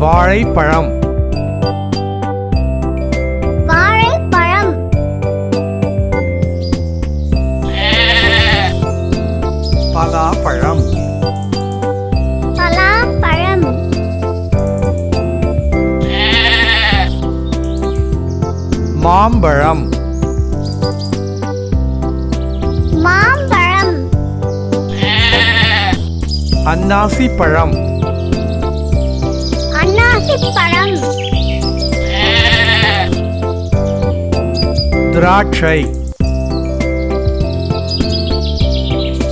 வாழைப்பழம் வாழைப்பழம் பலாப்பழம் பலாப்பழம் மாம்பழம் மாம்பழம் அன்னாசிப்பழம் அன்னாசிப்பழம் திராட்சை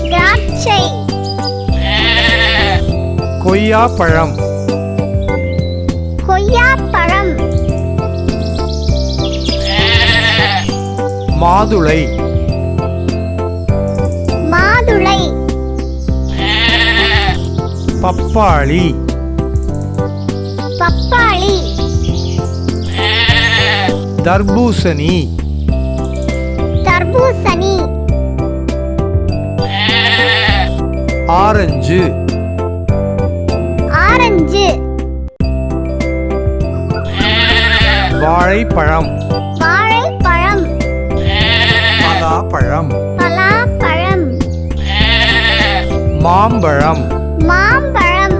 திராட்சை கொய்யாப்பழம் கொய்யாப்பழம் மாதுளை மாதுளை பப்பாளி பப்பாளி தர்பூசணி தர்பூசணி ஆரஞ்சு ஆரஞ்சு வாழைப்பழம் வாழைப்பழம் பலாப்பழம் பலாப்பழம் மாம்பழம் மாம்பழம்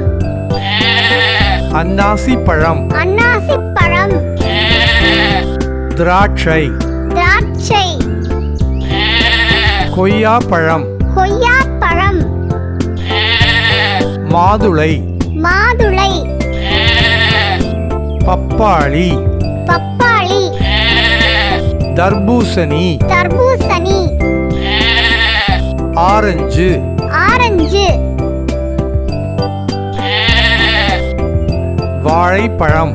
அன்னாசிப்பழம் அன்னாசிப்பழம் திராட்சை திராட்சை கொய்யாப்பழம் கொய்யாப்பழம் மாதுளை மாதுளை பப்பாளி பப்பாளி தர்பூசணி தர்பூசணி ஆரஞ்சு ஆரஞ்சு வாழைப்பழம்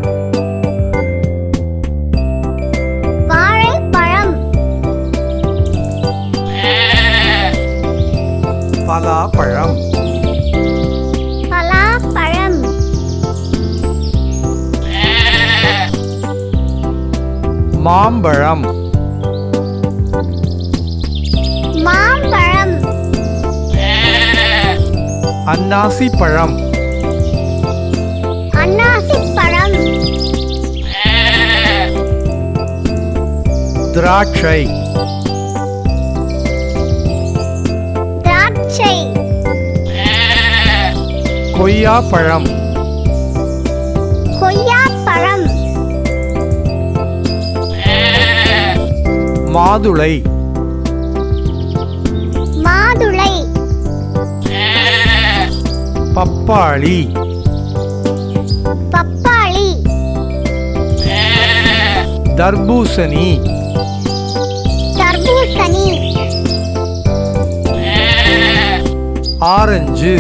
வாழைப்பழம் பலாப்பழம் பலாப்பழம் மாம்பழம் மாம்பழம் அன்னாசிப்பழம் அன்னாசிப்பழம் திராட்சை திராட்சை கொய்யாப்பழம் கொய்யாப்பழம் மாதுளை மாதுளை பப்பாளி பப்பாளி தர்பூசணி தர்பூசணி ஆரஞ்சு